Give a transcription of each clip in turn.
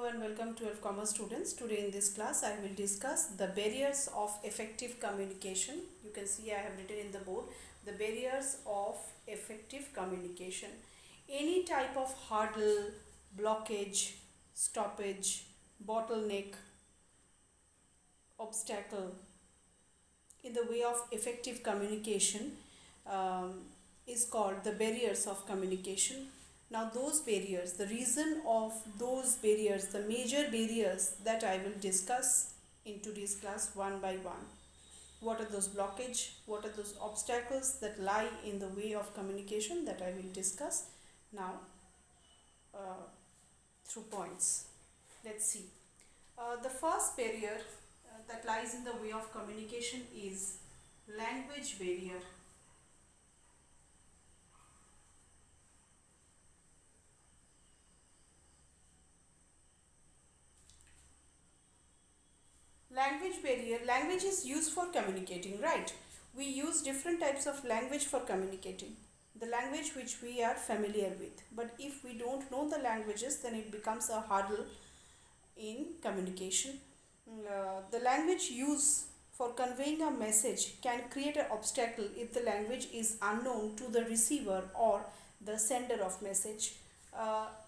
and welcome to 12 Commerce students. Today in this class I will discuss the barriers of effective communication. You can see I have written in the board the barriers of effective communication. Any type of hurdle, blockage, stoppage, bottleneck, obstacle in the way of effective communication is called the barriers of communication. Now those barriers, the reason of those barriers, the major barriers that I will discuss in today's class one by one. What are those blockage? What are those obstacles that lie in the way of communication that I will discuss now through points. Let's see. The first barrier that lies in the way of communication is language barrier. Language barrier. Language is used for communicating, right? We use different types of language for communicating. The language which we are familiar with. But if we don't know the languages, then it becomes a hurdle in communication. The language used for conveying a message can create an obstacle if the language is unknown to the receiver or the sender of message.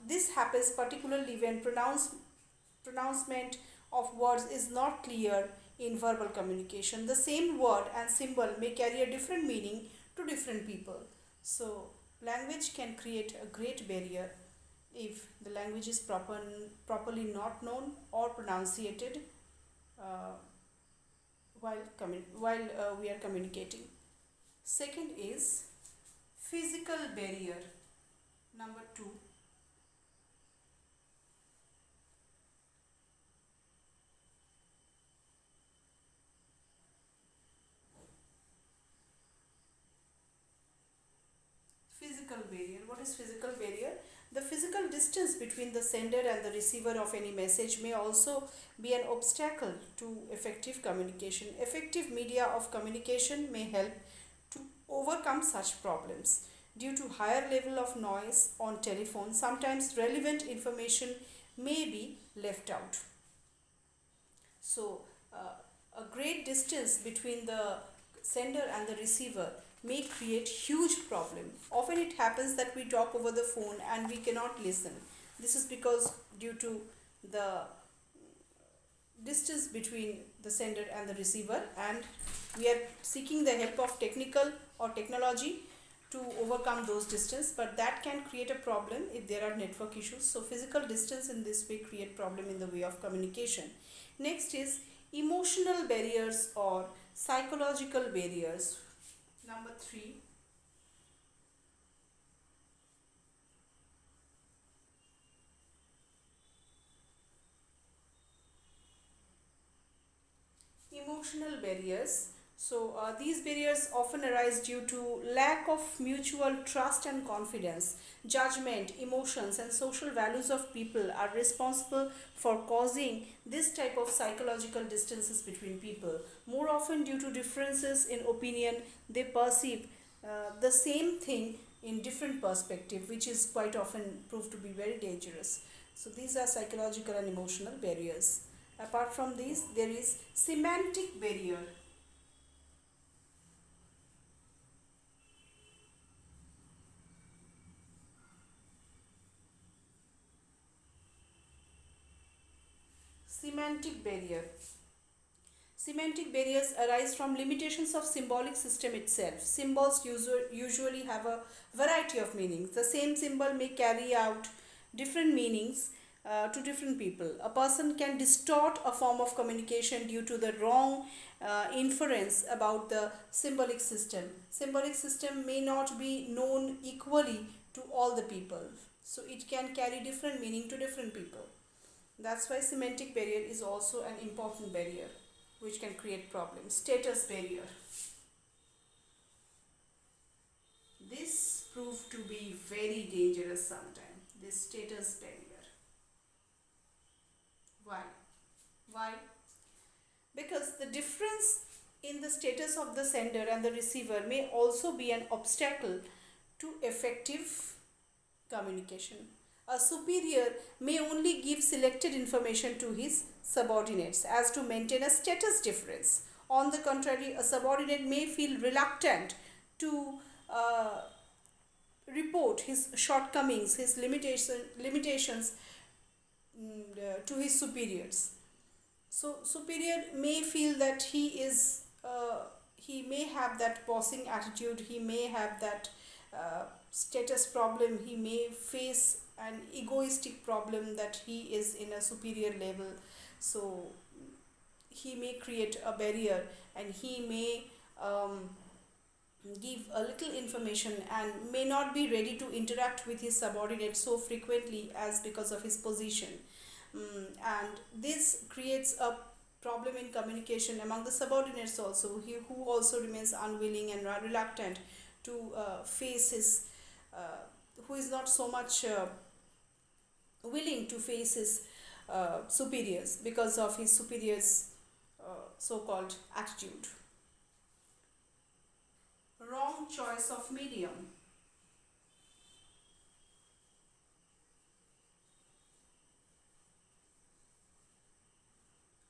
This happens particularly when pronouncement of words is not clear in verbal communication. The same word and symbol may carry a different meaning to different people. So, language can create a great barrier if the language is properly not known or pronunciated while we are communicating. Second is physical barrier. Number 2. Physical barrier. What is physical barrier? The physical distance between the sender and the receiver of any message may also be an obstacle to effective communication. Effective media of communication may help to overcome such problems. Due to higher level of noise on telephone, sometimes relevant information may be left out. So, a great distance between the sender and the receiver may create huge problem. Often it happens that we talk over the phone and we cannot listen. This is because due to the distance between the sender and the receiver, and we are seeking the help of technical or technology to overcome those distance, but that can create a problem if there are network issues. So physical distance in this way create problem in the way of communication. Next is emotional barriers or psychological barriers. Number 3. Emotional barriers. So these barriers often arise due to lack of mutual trust and confidence. Judgment, emotions and social values of people are responsible for causing this type of psychological distances between people. More often due to differences in opinion, they perceive the same thing in different perspective, which is quite often proved to be very dangerous. So these are psychological and emotional barriers. Apart from these, there is semantic barrier. Semantic barrier. Semantic barriers arise from limitations of symbolic system itself. Symbols usually have a variety of meanings. The same symbol may carry out different meanings to different people. A person can distort a form of communication due to the wrong inference about the symbolic system. Symbolic system may not be known equally to all the people. So it can carry different meaning to different people. That's why semantic barrier is also an important barrier which can create problems. Status barrier. This proved to be very dangerous sometimes. This status barrier. Why? Why? Because the difference in the status of the sender and the receiver may also be an obstacle to effective communication. A superior may only give selected information to his subordinates as to maintain a status difference. On the contrary, a subordinate may feel reluctant to report his shortcomings, his limitations to his superiors. So superior may feel that he may have that bossing attitude, he may have that status problem, he may face an egoistic problem that he is in a superior level. So he may create a barrier, and he may give a little information and may not be ready to interact with his subordinates so frequently as because of his position. And this creates a problem in communication among the subordinates also, who also remains unwilling and reluctant to face his who is not so much willing to face his superiors because of his superiors so-called attitude. Wrong choice of medium.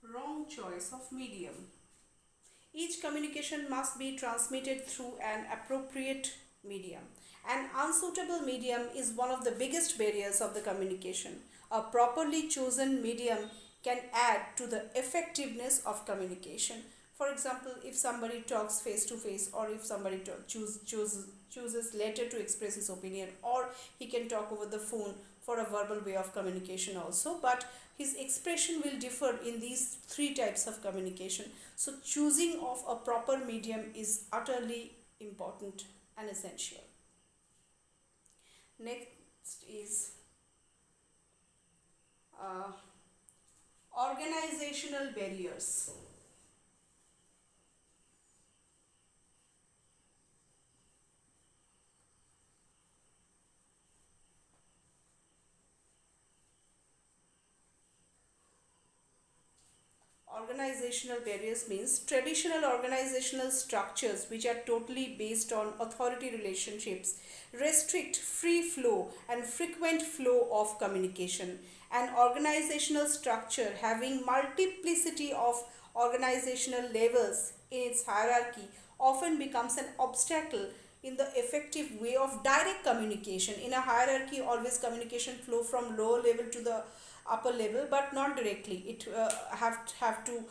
Wrong choice of medium. Each communication must be transmitted through an appropriate medium. An unsuitable medium is one of the biggest barriers of the communication. A properly chosen medium can add to the effectiveness of communication. For example, if somebody talks face to face, or if somebody chooses letter to express his opinion, or he can talk over the phone for a verbal way of communication also, but his expression will differ in these three types of communication. So choosing of a proper medium is utterly important and essential. Next is organizational barriers. Organizational barriers means traditional organizational structures which are totally based on authority relationships restrict free flow and frequent flow of communication. An organizational structure having multiplicity of organizational levels in its hierarchy often becomes an obstacle in the effective way of direct communication. In a hierarchy, always communication flow from lower level to the upper level, but not directly. It have to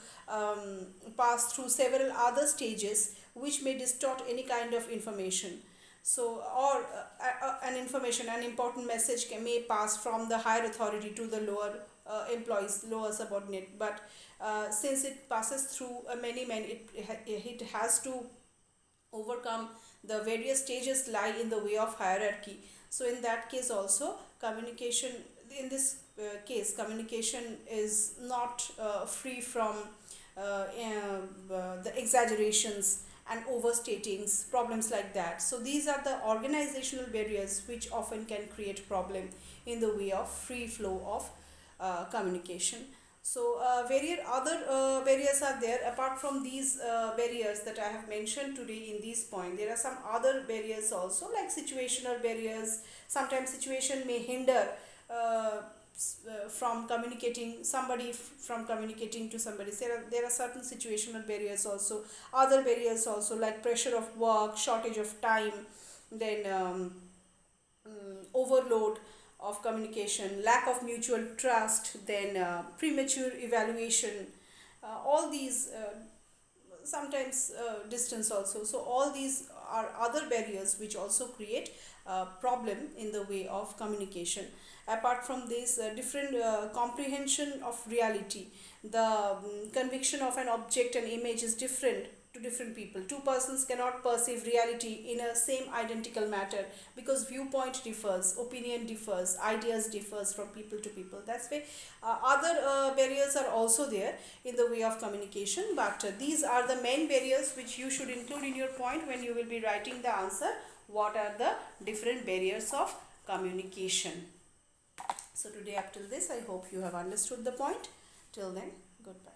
pass through several other stages which may distort any kind of information. So, or an important message may pass from the higher authority to the lower employees, lower subordinate. But since it passes through many men, it has to overcome the various stages lie in the way of hierarchy. So in that case also, communication, in this communication is not free from the exaggerations and overstatings, problems like that. So these are the organizational barriers which often can create problem in the way of free flow of communication. So various other barriers are there apart from these barriers that I have mentioned today in this point. There are some other barriers also, like situational barriers. Sometimes situation may hinder from communicating from communicating to somebody. There are certain situational barriers also, other barriers also, like pressure of work, shortage of time, then overload of communication, lack of mutual trust, then premature evaluation, all these sometimes distance also. So all these are other barriers which also create problem in the way of communication. Apart from this, different comprehension of reality, the conviction of an object and image is different to different people. Two persons cannot perceive reality in a same identical matter because viewpoint differs, opinion differs, ideas differs from people to people. That's why other barriers are also there in the way of communication, but these are the main barriers which you should include in your point when you will be writing the answer. What are the different barriers of communication? So today up till this, I hope you have understood the point. Till then, goodbye.